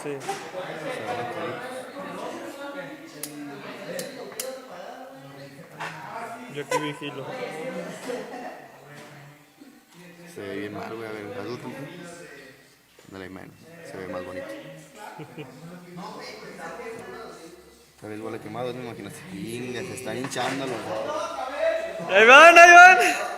Sí. Se ven enteritos. Yo aquí vigilo. Se ve bien mal, güey. A ver, hazlo tú. Dale menos. Se ve más bonito. Tal vez huele quemado, ¿no? Imagínate. Chinga, se están hinchando los dos. ¡Ahí van, ahí van!